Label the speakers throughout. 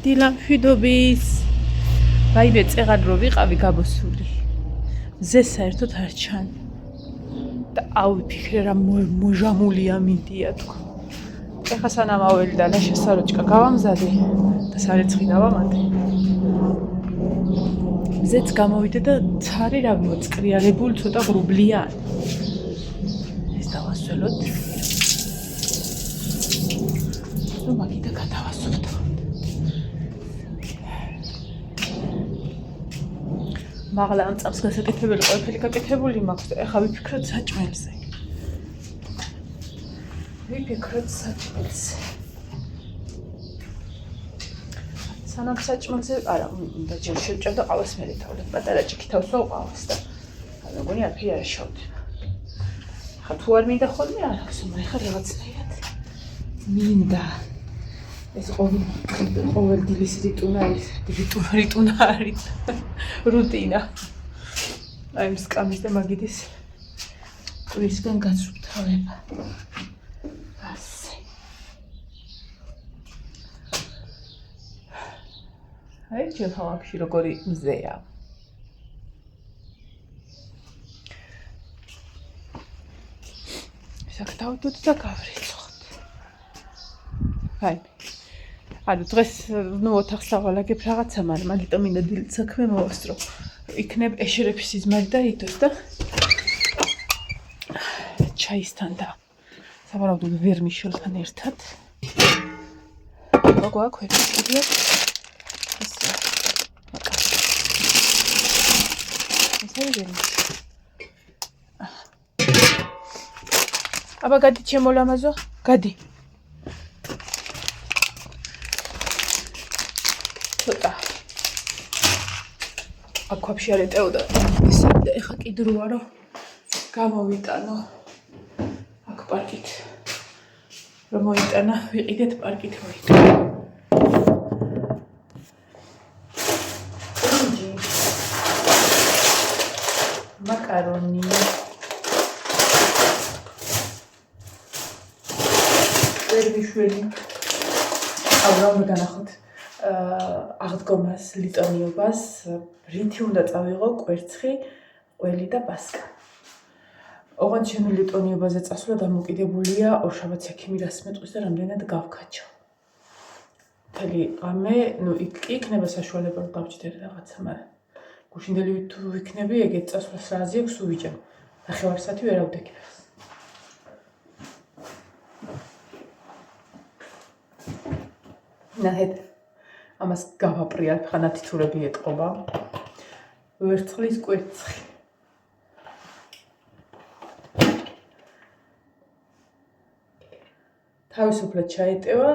Speaker 1: დილამშვიდობის. ვაიმე წეღან რო ვიყავი გაბოსული. მზე საერთოდ არ ჩან. და ავიფიქრე რა მოჟამულია მინდია თქვა. ეხა სანამ აველი და ლაშა საროჭკა გავამზადე და სარეცხი დავამატე. მზეც გამოვიდე და ცარი რა მოწყრიალებული ცოტა ღრუბლია. ეს დავასველოთ. ნუ მაგიდა გადავასვოთ. მაღლა ამ წამს გასაკეთებელი ყველაფერი გაკეთებული მაქვს და ეხა ვიფიქროთ საჭმელზე. სანამ საჭმელზე არა უნდა ჯერ შევჭამ ყავას მე თავად პატარა ჭიქითავს ვყავს და მეგონი არაფერი არ შევდება. ხა თუ არ მინდა ხოლმე არ აქვს მაგრამ ხა რაღაცნაირად მინდა ეს ყოველ დილის რიტუნა არის რუტინა. აი ამ სკამის და მაგიდის ტვისგან გასუფთავება. აი ჩვენ ხალხში როგორი მზეა. საკთავდოთ და გავრეცხოთ. აი. ანუ დღეს ნუ ოთახს ავალაგებ რაღაცა, მაგრამ მაგიტომ მინდა დილით საქმე მოვასწრო. იქნებ ეშერების სიზმარი და იდოს და ჩაისთან და სავარაუდოდ ვერმიშელთან ერთად. გვაქვს ვერმიშელი. აბა გადი ჩემო ლამაზო, გადი. ცოტა. აქ ვაფშე არ ეტეოდა. ისა და ეხა კიდროა რომ გამოვიტანო. აქ პარკით. რომ მოიტანა, ვიყიდეთ პარკით მოიტანა. მაკარონი. ვერმიშველი. აულა მეგანახოთ. აღდგომას, ლიტონიობას, რითი უნდა წავიღო კვერცხი, ყველი და პასკა. ოღონდ ჩემი ლიტონიობაზე წასვლა დამოკიდებულია ორშაბათს ექიმი რას მეტყვის და რამდენად გავქაჩო. მთელი ღამე, ნუ იქ იქნება საშუალება რომ გავჭიდე რაღაცა, მაგრამ გუშინდელი თუ ვიქნები, ეგეთ წასვლას რაზი აქვს უვიჯამ. ნახევარსაათი ვერ ავდექებს. ნაჰეთ ამას გავაპრიალ, ხა ნათითურები ეტყობა. ვერცხლის კვერცხი. თავისუფლად ჩაეტევა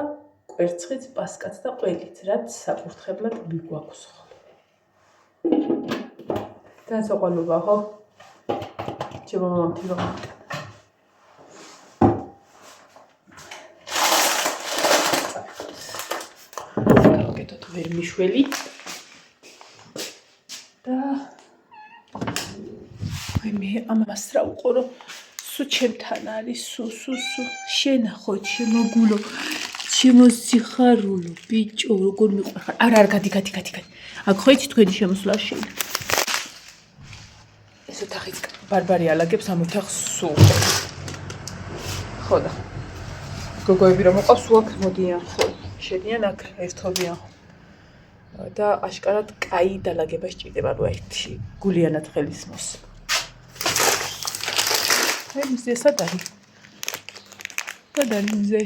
Speaker 1: კვერცხიც, პასკაც და ყველით, რაც საკურთხებლად მიგვაქვს ხოლმე. თან საყვალობა ხო? ჩემო მამამ თვითონ ვერმიშველი და მე ამას რა უყურო სუ ჩემთან არის სუ შენახო ჩემო გულო ჩემო სიხარულო ბიჭო როგორ მიყვარხარ არა გადი აქ ხო იცი თქვენი შემოსვლა შეიძლება ეს ოთახიც ბარბარი ალაგებს ამ ოთახს სუ ხო და გოგოები რომ მოყავს სუ აქ მოდიან ხო შედიან აქ ერთობიან და აშკარად კაი დალაგება სჭირდება რა ერთი გულიანად ხელისმოს. აი მზე სად არის? სად არის მზე?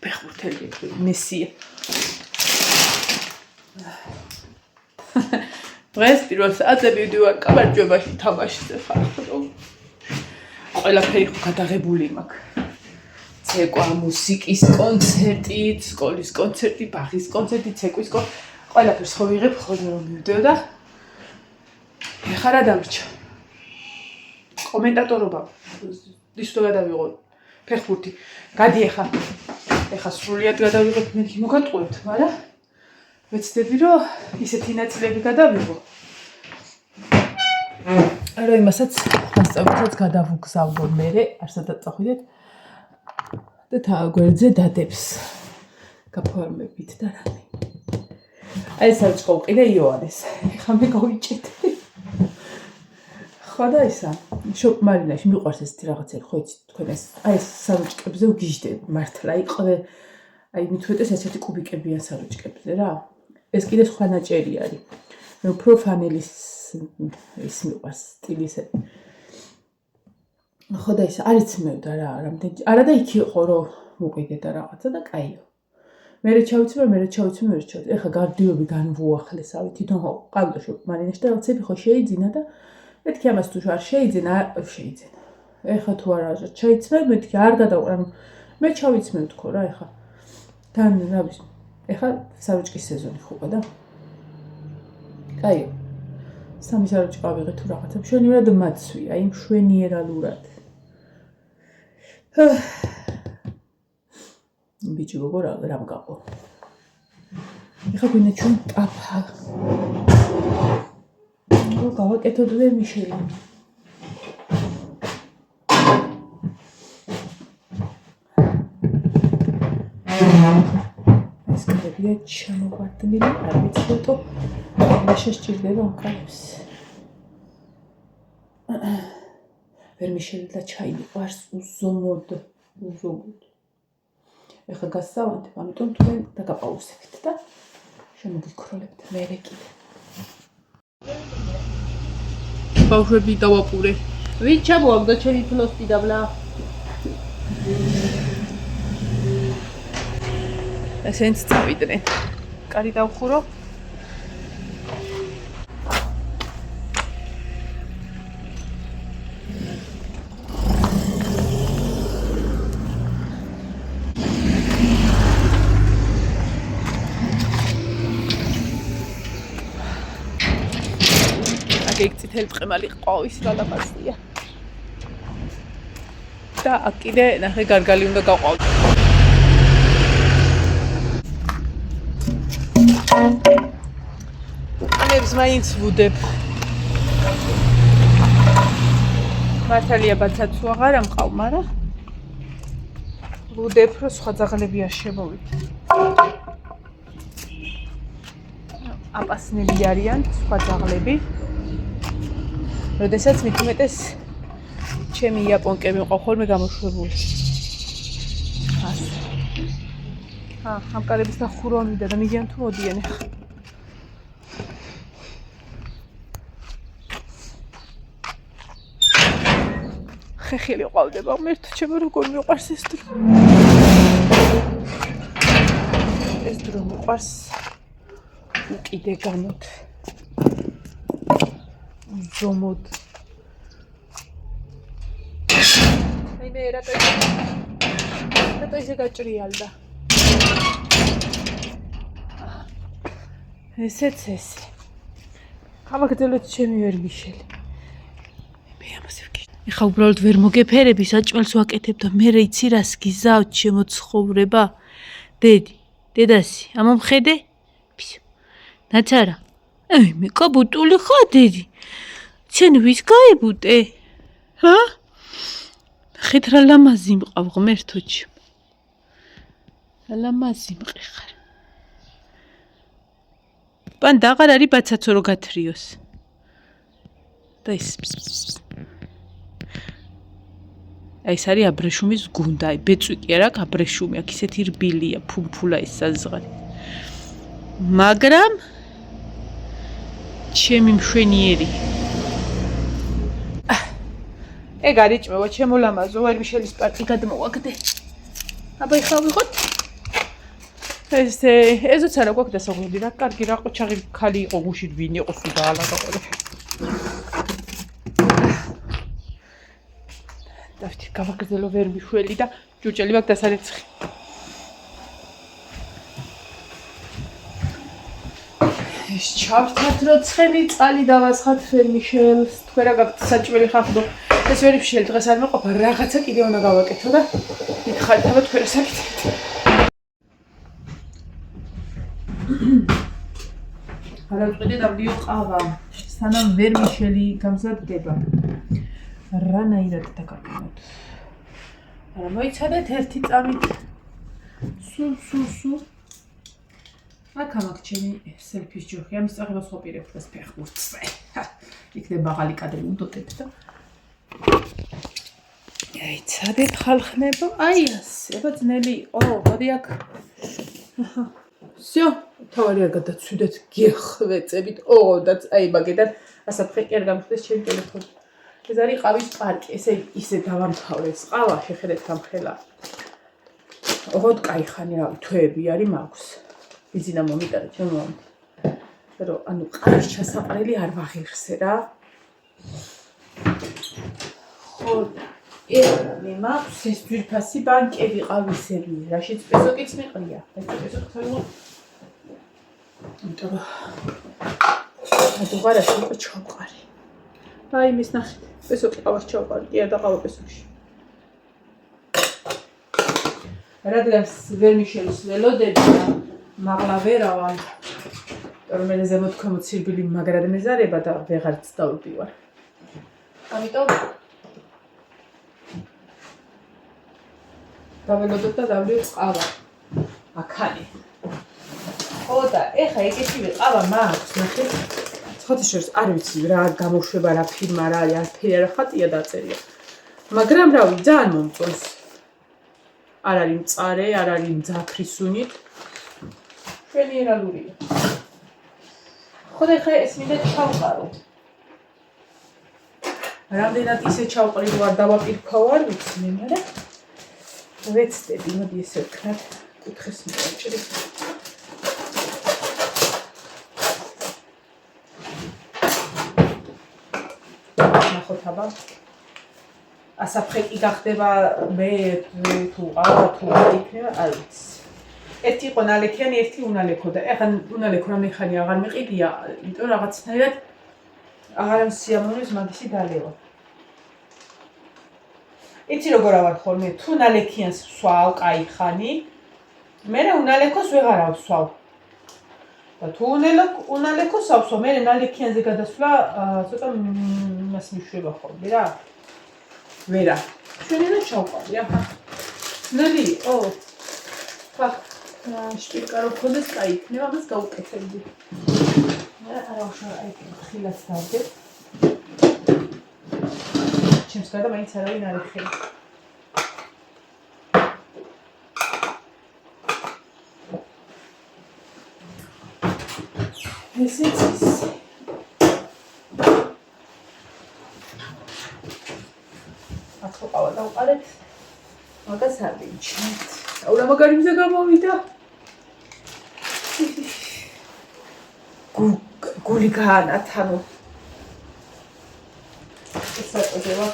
Speaker 1: ფეხბურთელი მესია. დღეს პირველ საათზე მივდივარ კაბარჯვებაში თამაშზე ხალხო. ყველაფერი ხო გადაღებული მაქვს. ცეკვა, მუსიკის კონცერტი, სკოლის კონცერტი, ბაღის კონცერტი, ცეკვის ყველაფერს ხო ვიღებ ხოლმე რომ მივდევ და ეხლა რა დამრჩა. კომენტატორობა ის თუ გადავიღო ფეხბურთი. გადი ეხლა სრულიად გადავიღებ მე მოგატყუებთ, მაგრამ ვეცდები რომ ისეთი ნაწილები გადავიღო. არა იმასაც მასწავლებელსაც გადავუგზავნო მერე, არსადაც წახვიდეთ და გვერდზე დადებს გაფორმებით და რამე. აი ეს არის ყოყი და იოანეს. ეხლა მე გავიჭედე. ხო და ისა, შოპ-მარინაში მიყვარს ესეთი რაღაცები, ხო იცით თქვენ ეს. აი ეს საროჭკებზე ვგიჟდები მართლა, აი მithuetes ესეთი კუბიკებიან საროჭკებზე რა. ეს კიდე სხვა ნაჭერი არის. მე უფრო ფანელის ის მიყვარს სტილისები. ხო და ისა, არც მევდა რა, რამდენი არა და იქ იყო რომ მოვყიდე და რაღაცა და კაიო. მე ჩავიცმე. ეხლა გარდიობი განვუახლესავი, თვითონ ყავდა შოპ-მარინაში და რაღაცები ხო შეიძინა და მეთქი ამას თუ არ შეიძინა. ეხლა თუ არა ჩაიცმე, მეთქი არ გადავყრა, მე ჩავიცმე თქო რა ეხლა. თან რა ვიცი. ეხლა საროჭკის სეზონი ხოა და კაიო. სამი საროჭკა ვიღე თუ რაღაცა მშვენივრად მაცვი, აი მშვენიერალურად. ბიჭი გოგო რა მგაყო. ეხლა გვინდა ჩვენ ტაფა. გავაკეთოთ ვერმიშელი. ეს კრებია ჩამოვარდნილი, არ ვიცი რატო მე შეჭირდება ამ კრებს. ვერმიშელი და ჩაი მიყვარს უზომოდ. ეხლა გასავანთ, ამიტომ თქვენ დაგაპაუსებით და შემოგიქროლებთ მერე კიდე. ბავშვები დავაპურე.
Speaker 2: ვინ ჩამოაგდა ჩემი ფლოსტი დაბლა?
Speaker 1: ესენც წავიდნენ. კარი დავხურო. აქ წითელი ტყემალი ყავის გალამაზია. და აქ კიდე ნახე გარგალი უნდა გაყავდე. ამებს მაინც ვუდებ. მართალია ბაცაცუ აღარ ამყავ, მაგრამ ვუდებ რომ სხვა ძაღლები არ შემოვიდ. აპასნელი არიან სხვა ძაღლები. როდესაც მithumetes ჩემი იაპონკები მყავ ხოლმე გამოშვებული. ამ კარების დახურვა მინდა და მიგიან თუ მოდიან ახლა. ხეხილი ყავდება, მერტ ჩემ როგორ მიყვარს ეს დრო. ეს დრო მიყვარს უკიდე განოთ. ზომოდ. აი მე რატო ისე გაჭრიალდა. ესეც ესე. გავაგრძელოთ ჩემი ვერმიშელი. მე ამას ვგიჟდი. ეხლა უბრალოდ ვერ მოგეფერები, საჭმელს ვაკეთებ და მე იცი რას გიზავთ ჩემო ცხოვრება. დედასი, ამომხედე? ფისო. ნაცარა. აი მე კაბუტული ხარ დედი. შენ ვის გაებუტე? ჰა? ხეთ რა ლამაზი მყავ ღმერთოჩი. ლამაზი მყიხარ. პანდა აღარ არის ბაცაცო რო გათრიოს. და ის აი ეს არის აბრეშუმის გუნდა, აი ბეწვი კი არა, აბრეშუმი, აქ ისეთი რბილია, ფუმფულა ის საზღარი. მაგრამ ჩემი მშვენიერი. ეგ არის ჭმევა, ჩემო ლამაზო, ვერმიშელის პარტი გადმოვაგდე. აბა ეხლა ვიღოთ. ესეც არა გვაქვს დასაგვირდი რა, კარგი რა ყოჩაღი ქალი იყო, გუში ვინ იყო სულ დაალაგა ყველაფერი. დავთი გავაგრძელო ვერმიშველი და ჭურჭელი მაქვს დასარეცხი. ეს ჩავთათ როცხელი წალი დავასხათ ვერმიშელს. თქვენ რა გაქვთ საჭმელი ხახდო. ეს ვერმიშელი დღეს არ მეყოფა, რაღაცა კიდე უნდა გავაკეთო და მითხარით აბა თქვენ რა საკეთებთ. გადავწყვიტე დავდიო ყავა. სანამ ვერმიშელი გამზადდება. რანაირად დაგაკეთოთ. არა მოიცადეთ ერთი წამით. სულ. აქ ჩემი სელფის ჯოხი. ამის წაღებას ვაპირებ დღეს ფეხბურთზე. იქნება მაღალი კადრი უდოდებ და ეცადეთ ხალხნებო. აი ასე, აბა ძნელი იყო. მოდი აქ. Всё, თავარი არ გადაცვიდეთ, გიხვეწებით. და აი მაგედან ასაფრე კი არ გამხდეს ჩემი ტელეფონი. ეს არის ყავის პარკი. ესე დავამთავრე ეს ყავა, შეხედეთ გამხელა. კაი ხანი რავი, თვეები არის მაქვს. ბიზინა მომიტანე ჩემო მამამ. რომ ანუ ყავის ჩასაყრელი არ ვაღირსე რა. ხო, მე მაქვს ეს ძვირფასი ბანკები ყავისები, რაშიც პესოკიც მეყრია. პესოკს ხო იმიტომ ადუღარაში იყო ჩავყარი. აი მის ნახეთ, პესოკი ყავას ჩავყარი, კი არ დაყავა პესოკში. რადგანს ვერმიშელის ველოდები და მაღლა ვერავარ, რომ ზემოთ ქვემოთ სირბილი მაგრად მეზარება და ვეღარც დავდივარ. ამიტომ დაველოდებ და დავლიო ყავა. აქანი. ხო და ეხა ეგეთივე ყავა მაქვს, ნახეთ. ცოტაშორს არ ვიცი რა გამოშვება, რა ფირმა რა არის, არაფერი არ ხატია დაწერია. მაგრამ რავი, ძალიან მომწონს. არ არის მწარე, არ არის მძაფრისუნით. ჟენერალურია. ხო და ეხა ეს მინდა ჩავყარო. რამდენად ისე ჩავყრი რომ არ დავაპირქო არ ვიცი მე, მაგრამ ვეცდები, მოდი ესე ვქნათ, კუთხეს მოვაჭრი. ნახოთ აბა. ასაფრე კი გახდება მე თუ არ იქნება, არ ვიცი. ერთი იყო ნალექიანი, ერთი უნალექო და ეხლა უნალექო რამე ხანი აღარ მეყიდია, იმიტომ რაღაცნაირად აღარ მსიამოვნებს მაგისი დალევა. იცი როგორ ავარ ხოლმე, თუ ნალექიანს ვსვავ, კაი ხანი, მე უნალექოს ვეღარ ავსვავ. და თუ უნალექოს ავსვავ, მე ნალექიანზე გადასვლა ცოტა მას მიშვება ხოლმე რა. ვერა. ჩვენერა ჩავყავი, აჰა. ნელი, შპილკა რო ქონდეს, კაი იქნება, ამას გავუკეთებდი. არა უშავ, აი ხილას დავდებ. ჩემს გარდა მაინც არავინ არ ეხება. ესეც ის. ახლა ყავა დავყარეთ. მაგას არ ვიჩნით. აულა მაგარი მზე გამოვიდა. გული გაანათანო. ეს აწოდება.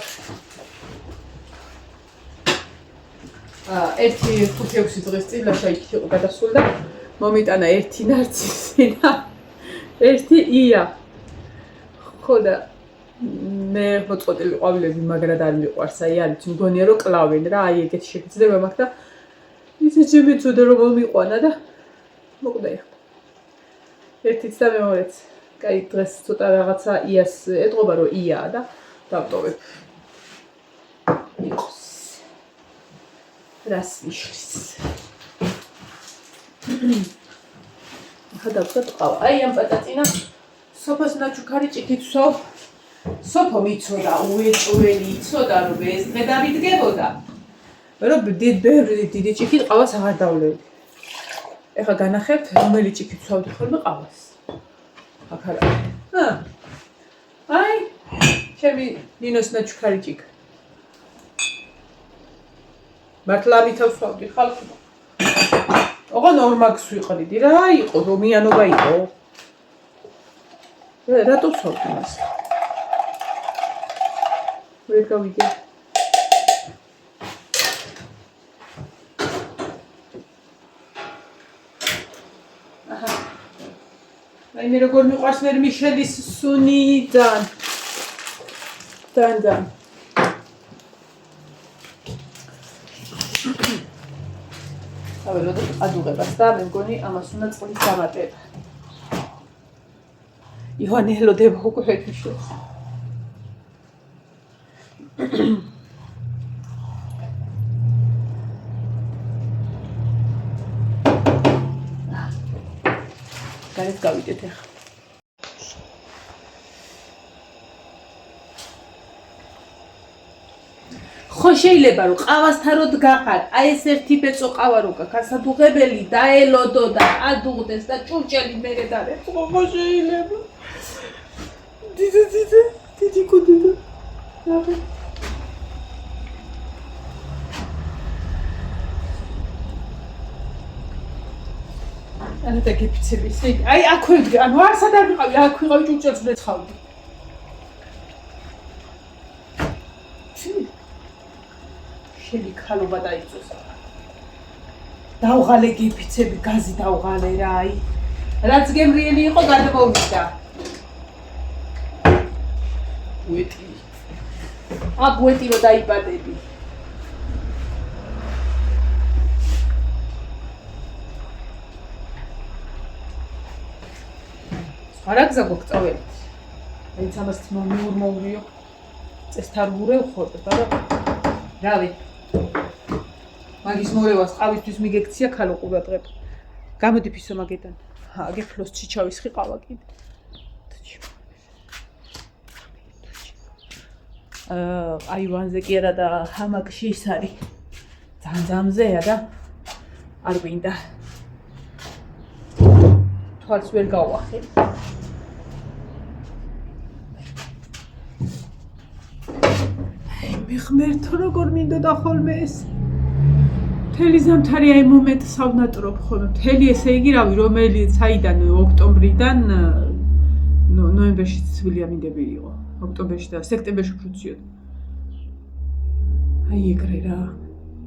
Speaker 1: ერთი 5-6 დღის წინ ლაშა იქით იყო გადასულდა. მომიტანა ერთი ნარცისინა. ერთი ია. ხო და მე მოწყვეტილი ყვავილები მაგრად არ მიყვარს, აი არის მგონია რომ კლავენ რა, აი ეგეთი შეგრძნება მაქვს და ისე შემეწოდა რომ მომიყვანა და მოკვდა ეხლა. ერთიც და მეორეც. კაი დღეს ცოტა რაღაცა იას ეტყობა რომ იაა და დავტოვებ. იყოს. რას იშლის. ახლა დავწოთ ყავა. აი ამ პატატინა სოფოს ნაჩუქარი ჭიქით ვსვავ. სოფო მიცოდა, უეჭველი იცოდა რომ ეს დღე დავიდგებოდა. რომ დიდი ჭიქით ყავას აღარ დავლევდი. ეხლა განახებ რომელი ჭიქით ვსვავდი ხოლმე ყავას. აქ არა. აი ჩემი ნინოს ნაჩუქარი ჭიქა. მართლა მითავსავდი ხალხი. ოღონ ორმაგს ვიყრიდი რა იყო რომიანობა იყო. რატო ვსვავდი მას? ვერ გავიგე. აჰა. აი მე როგორ მიყვარს ვერმიშელის სუნი ძალიან. აველოდოთ ადუღებას და მე მგონი ამას უნდა წყლის დამატება.
Speaker 2: ივანე ელოდება უკვე ერთიშოს. გარეთ გავიდეთ ახლა. ხო შეიძლება რომ ყავასთან რო დგახარ, აი ეს ერთი ბეწო ყავა რო გაქვს, ასადუღებელი დაელოდო და ადუღდეს და ჭურჭელი მერე დარეთ. ხო შეიძლება. დიდი კუდიდა. ნახე. ანა და გიფიცები ისე. აი აქვე ვდგა, ანუ არსად არ ვიყავი, აქ ვიყავი ჭურჭელს ვეცხავდი. შენი ხალობა დაიწოს. დავღალე გიფიცები, გაზი დავღალე რა, აი. რაც გემრიელი იყო, გადმოვიდა. ვეტი. აქ ვეტი რო დაიბადები. არაგზა გოგწავებით. აი ცამას მომურმოვრიო. წესთარგურე ვხორდა, მაგრამ რავი. მაგის მორევას ყავისთვის მიგექცია ქალო ყურადღებ. გამოდი ფისო მაგედან. აგე ფლოს ჩიჩავის ხი ყავა კიდე. აივანზე კი არა და ჰამაკში ის არის. ძამძამზეა და არ გვინდა. თვალს ვერ გავახე. მე ღმერთო როგორ მინდოდა ხოლმე ეს. მთელი ზამთარი აი მომენტს ავნატრობ ხოლმე. მთელი ესე იგი რავი რომელიც საიდან ოქტომბრიდან ნოემბერში ცვილია მინდები იყო. ოქტომბერში და სექტემბერში უფრო ციოდ. აი ეგრე რა.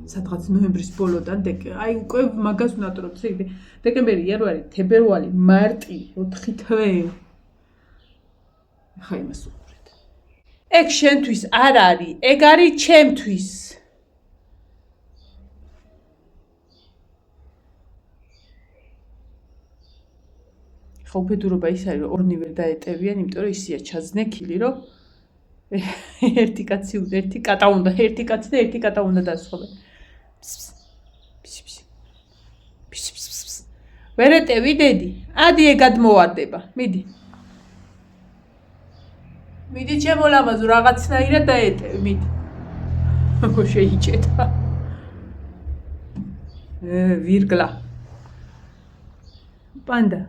Speaker 2: სადღაც ნოემბრის ბოლოდან აი უკვე მაგას ვნატრობ. დეკემბერია რო არის, თებერვალი, მარტი, 4 თვე. ხა იმას უყურეთ. ეგ შენთვის არ არის, ეგ არის ჩემთვის. ხო უბედურობა ის არის რომ ორნი ვერ დაეტევიან, იმიტომ რომ ისია ჩაზნექილი რომ ერთი კაცი და ერთი კატა უნდა დასხობენ. ვერ ეტევი დედი, ადი ეგად მოვარდება, მიდი. მიდი ჩემო ლამაზო რაღაცნაირად დაეტევი, მიდი. ხო შეიჭეთა. ვირგლა. პანდა.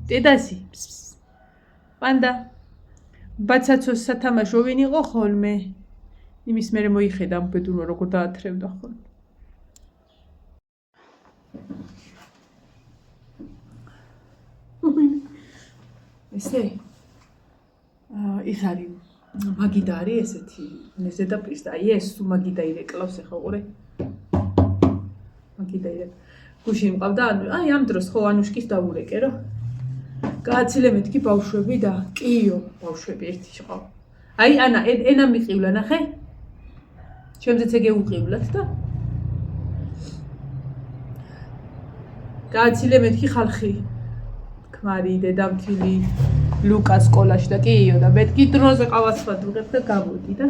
Speaker 2: დედასი. პანდა. ბაცაცოს სათამაშო ვინ იყო ხოლმე? იმის მერე მოიხედა უბედურმა როგორ დაათრევდა ხოლმე. ესე ის არის მაგიდა არის ესეთი ზედაპირს და აი ეს თუ მაგიდა ირეკლავს ახლა ყურე მაგიდა ირეკ გუში მყავდა აი ამ დროს ხო ანუშკის დაურეკე რა გააცილე მეთქი ბავშვები და კიო ბავშვები ერთი შეყავ აი ანა ენა მიყივლა ნახე ჩემზეც ეგ უყივლად და გააცილე მეთქი ხალხი მარი დედამთილი ლუკას სკოლაში და კიო და მეთქი დროზე ყავას ვადუღებ და გამოდი და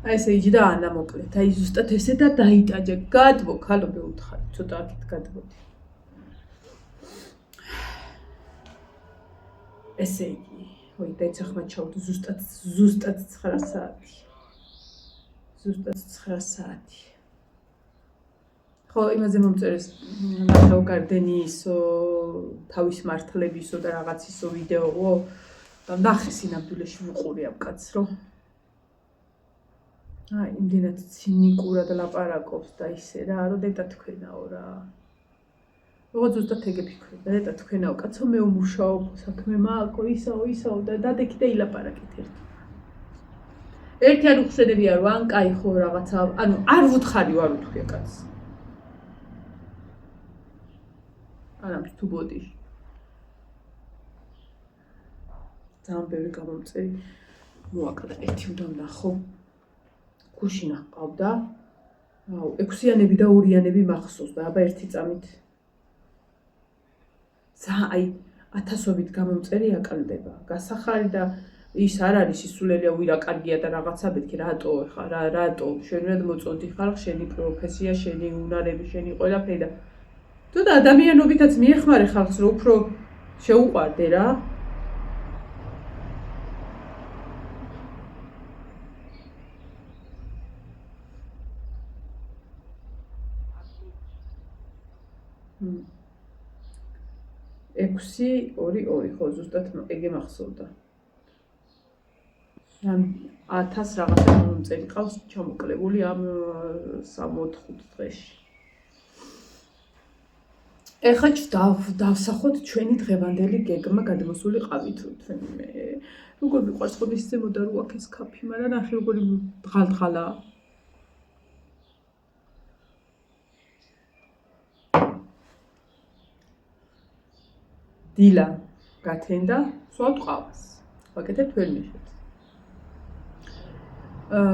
Speaker 2: აი ესე იჯი და ანა მოკლედ აი ზუსტად ესე და დაიტაჯა გადმო ქალობე უთხარი ცოტა აქეთ გადმოდი ესე იგი ой დაიცახმა ჩავდო ზუსტად 9 საათი ზუსტად 9 საათი ხო იმაზე მომწერეს ნახავ გარდენიისო თავის მართლებისო და რაღაცისო ვიდეოო ნახე სინამდვილეში ვუყური ამ კაცს რომ აი იმდენად ცინიკურად ლაპარაკობს და ისე რა რომ დედა თქვენაო რა როგორც ზუსტად ეგ ფიქრობ და დედა თქვენაო კაცო მე უმუშაობ საქმე მააკო ისაო და დადექი და ილაპარაკეთ ერთი არ უხსენებია რომ ან კაი ხო რაღაცა ანუ არ ვუთხარი ვარ უთქვია კაცს არამის თუ ბოდი ძალიან ბევრი გამომწერი მოაკლდა ერთი უნდა ვნახო გუშინა ყავდა 6-იანები და 2-იანები მახსოვს და აბა ერთი წამით აი
Speaker 1: 1000-ობით გამომწერი აკლდება. გასახარი და ის არ არის ისულელია ვირა კარგია და რაღაცა მეთქი რატო ხა რატო შენ მოწონდი ხარ შენი პროფესია, შენი უნარები, შენი ყველაფერი და თუ და ადამიანობითაც მიეხმარე ხალხს რომ უფრო შეუყვარდე რა. ექვსი, 2, ხო ზუსტად ეგე მახსოვდა. ან 1000 რაღაცა მომწერი ყავს ჩამოკლებული ამ 3-4 დღეში. ეხლა დავსახოთ ჩვენი დღევანდელი გეგმა გადმოსული ყავით თვენი როგორ მიყვარს ხოლმე ისე მოდარო აქ ეს კაფე, მაგრამ ნახე როგორი დღალ-დღალაა. დილა გათენდა, სვავთ ყავას. ვაკეთებ თველმეშეთ.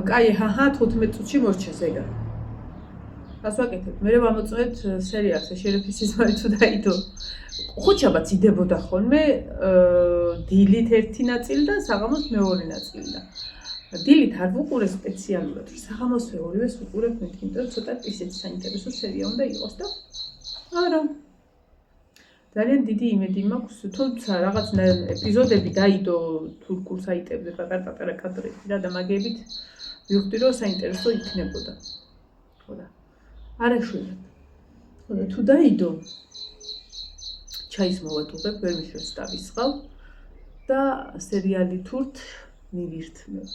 Speaker 1: კაი, 15 წუთში მორჩეს ეგა. რას ვაკეთებ? მე ვამოწმეთ სერიალს შერეფის ისმარი თუ დაიდო. ხუჩაბაც იდებოდა ხოლმე დილით ერთი ნაწილი და საღამოს მეორე ნაწილი და დილით არ ვუყურე სპეციალურად, საღამოსვე ორივეს ვუყურებ მეთქი, იმიტომ რომ ცოტა ისეთი საინტერესო სერია უნდა იყოს და არა. ძალიან დიდი იმედი მაქვს, თუმცა რაღაც ეპიზოდები დაიდო თურქულ საიტებზე პატარ-პატარა კადრები და მაგებით ვიხდი რომ საინტერესო იქნებოდა. ხო და არაშვერად. ხო და თუ დაიდო ჩაის მოვატუღებ, ვერ მიშვებს დავისხავ და სერიალი თურთ მივირთმევ.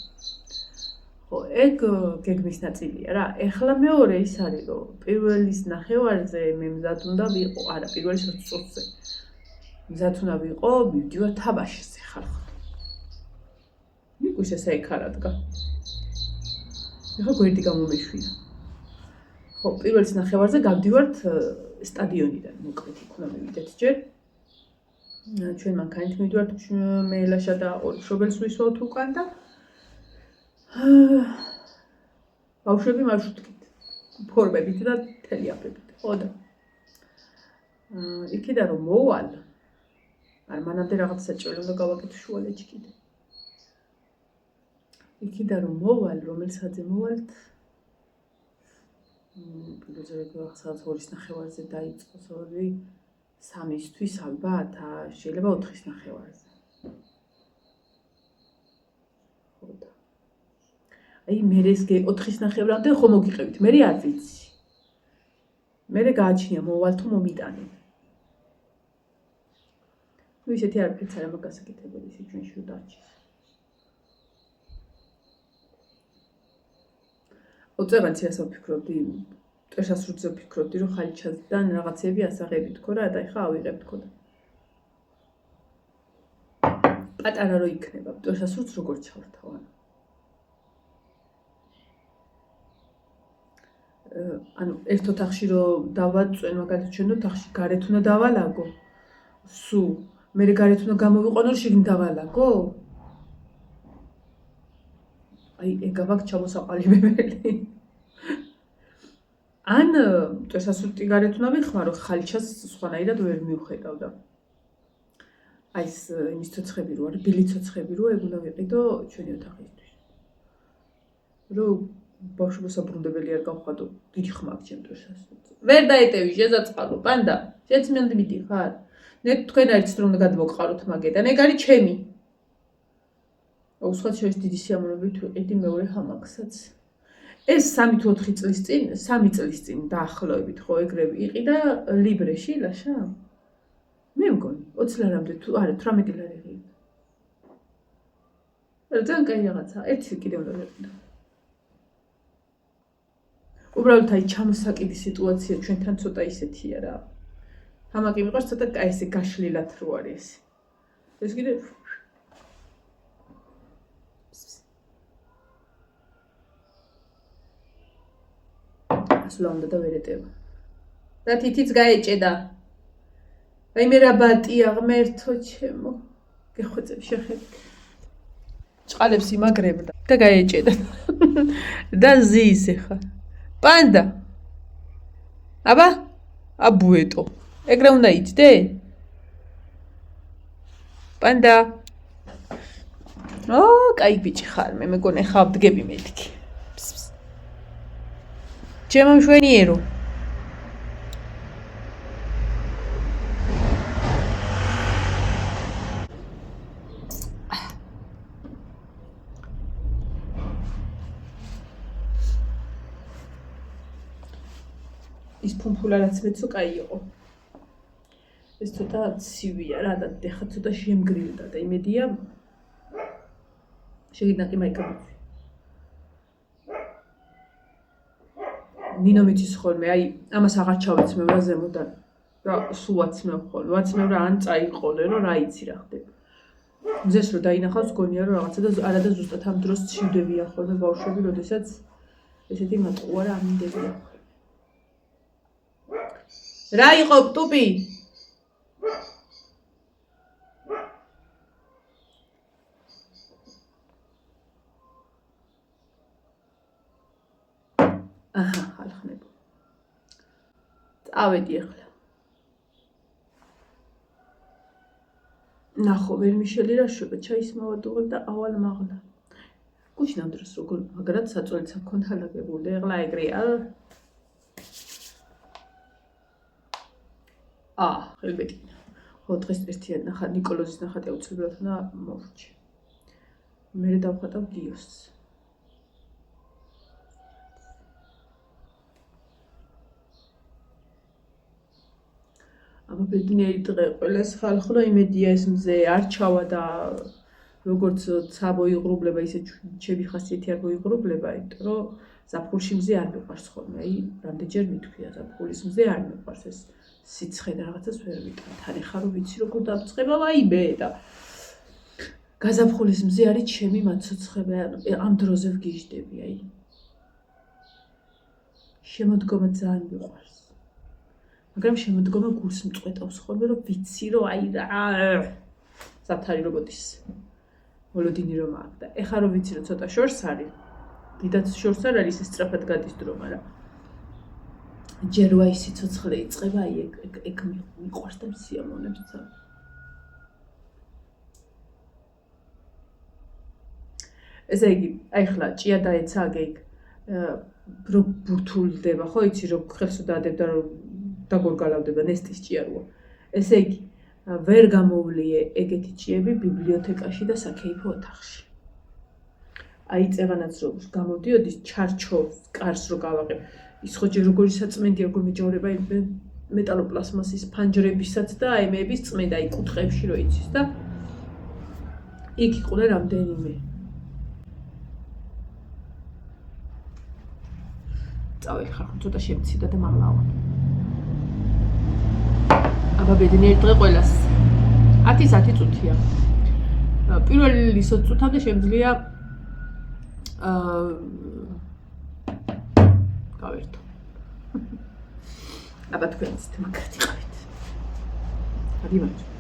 Speaker 1: ხო, ეგ გეგმის ნაწილია რა. ეხლა მეორე ის არის რომ პირველის ნახევარზე მე მზად უნდა ვიყო, არა, პირველის წუთზე. მზად უნდა ვიყო, მივდივარ თამაშზე ხალხო. მიგვის ესე იქ არ ადგა. ეხლა გვერდი გამომეშვია. ხო, პირველის ნახევარზე გავდივართ სტადიონიდან, მოკლედ იქ უნდა მივიდეთ ჯერ. ჩვენ მანქანით მივდივართ მეელაშა და ორი მშობელს ვისვავთ უკან და ბავშვები მარშრუტკით, ფორმებით და თელიაფებით. ხო და იქიდან რომ მოვალ, არ მანამდე რაღაც საჭირო უნდა გავაკეთო შუალედში კიდე. იქიდან რომ მოვალ, რომელ საათზე მოვალთ? პირველზე რაღაც 2:30-ზე დაიწყოს 2:03-ისთვის ალბათ, შეიძლება 4:30-ზე. ხო და აი მე ეს 4:30-მდე ხომ მოგიყევით, მე არ ვიცი. მე გააჩნია მოვალ თუ მომიტანე. ნუ ისეთი არაფერიც არ მაქვს გასაკეთებელი ისე ჩვენში უდარჩის. ოწერანცი ასე ვფიქრობდი, წესასრულზე ვფიქრობდი, რომ ხალიჩასთან რაღაცები ასაღები თქო რა და ეხა ავიღებ თქო და. პატარა რო იქნება, წესასრულს როგორ ჩავრთავ? ანუ ერთ ოთახში რომ დავაწვენ, მაგალითად ჩვენ ოთახში გარეთ უნდა დავალაგო. სუ მე გარეთ უნდა გამოვიყვანო, შიგნით დავალაგო? აი ეგ აქვს ჩამოსაყალიბებელი. ან წესასრული გარეთ უნდა ვიხმარო, ხალიჩას სხვანაირად ვერ მივხედავ და აი ეს იმის ცოცხები რო არის, ბილი ცოცხები რო ეგ უნდა ვიყიდო ჩვენი ოთახისთვის. რომ ბავშვებს აბრუნდებელი არ გავხადო, დიდი ხმა აქვს ჩემ წესასრულს. ვერ დაეტევი შეზაწყალო, პანდა, შეცმენდი მიდიხარ. ნე თქვენ არც რომ გადმოყაროთ მაგედან, ეგ არის ჩემი. უცხოთ შორის დიდი სიამოვნებით ვიყიდი მეორე ჰამაკსაც. ეს 3 თუ 4 წლის წინ, 3 წლის წინ დაახლოებით ხო ეგრევე იყიდა ლიბრეში ლაშა. მე მგონი 20 ლარამდე თუ არა 18 ლარი ღირდა. ძალიან კაი რაღაცა, ერთი კიდევ უნდა ვიყიდო. უბრალოდ აი ჩამოსაკიდი სიტუაცია ჩვენთან ცოტა ისეთია რა. ჰამაკი მიყვარს ცოტა კაი ესე გაშლილად რო არის. ეს კიდე ასლა უნდა და ვერ ეტევა. და თითიც გაეჭედა. აი მე რა ბატია ღმერთო ჩემო. გეხვეწებ შეხედე. ჭყალებს იმაგრებდა და გაეჭედა. და ზის ეხა. პანდა. აბა? აბუეტო. ეგრე უნდა იჯდე?
Speaker 2: პანდა. კაი ბიჭი ხარ, მე მეგონა ხა ვდგები მეთქი. ჩემო მშვენიერო. ის ფუმფულა რაც მეცო კაი იყო. ეს ცოტა ცივია რა და ეხა ცოტა შემგრილდა და იმედია შეგიდნაყი მაიკამოწვი. ნინო მიცის ხოლმე, აი ამას აღარ ჩავეცმევ რა ზემოდან. რა სულ ვაცმევ ხოლმე, ვაცმევ რა ან წაიყოლე, რომ რა იცი რა ხდება. მზეს რო დაინახავს გონია რომ რაღაცა და არა და ზუსტად ამ დროს ცივდებიან ხოლმე ბავშვები, როდესაც ესეთი მატყუარა ამინდებიან. რა იყო ტუპი? აჰა, ხალხნებო. წავედი ახლა. ნახო, ვერ მიშელი რა შვება, ჩაის მოვადუღებ და ავალ მაღლა. გუშინ ამ დროს როგორ მაგრად საწოლიც მქონდა ლაგებული, ახლა ეგრეა. ხელბეთი. ხო, დღეს ერთიან ნახა, ნიკოლოზის ნახატი აუცილებლად უნდა მოვრჩი. მე დავხატავ გიოს. აბა ბედნიერი დღე ყველას ხალხო იმედია ეს მზე არ ჩავა და როგორც ცა მოიღრუბლება ისე ჩემი ხასიათი არ მოიღრუბლება, იმიტომ რომ ზაფხულში მზე არ მიყვარს ხოლმე, აი რამდენჯერ მithქვია ზაფხულის მზე არ მიყვარს ეს სიცხე და რაღაცას ვერ ვიტან. თან ეხა რომ ვიცი როგორ დავწყება ვაიმე და გაზაფხულის მზე არის ჩემი მაცოცხლე, ამ დროზე ვგიჟდები, აი შემოდგომა ძალიან მიყვარს. მაგრამ შემოდგომა გულს მწყვეტავს ხოლმე რომ ვიცი რომ აი რა ზაფთარი როგორ ის მოლოდინი რომ აქვს და ეხა რომ ვიცი რომ ცოტა შორს არის დიდად შორს არ არის ეს სწრაფად გადის დრო მაგრამ ჯერ ვაი სიცოცხლე იწყება აი ეგ მიყვარს და სიამოვნებს ძალიან ესე იგი აი ხლა ჭია დაეცა აგეიგ რო ბურთულდება ხო იცი რომ ხელს დაადებდა რომ დაგორგალავდება ნესტის ჭიაროა. ესე იგი, ვერ გამოვლიე ეგეთი ჭიები ბიბლიოთეკაში და საქეიფო ოთახში. აი წეღანაც რო გამოდიოდის ჩარჩოს კარს რო გავაღებ. ის ხო ჯერ როგორი საწმენდია როგორ მეჯავრება მეტალოპლასმასის ფანჯრებისაც და აი მეების წმენდა აი კუთხეებში რო იცის და იქ იყვნენ რამდენიმე. წავედი ხარ ცოტა შემცირდა და მაღლავა. აბა ბედნიერი დღე ყველას 10 წუთია. პირველი 20 წუთამდე შემიძლია გავერთო. აბა თქვენც მაგათ იყავით. გადიმარჯვე.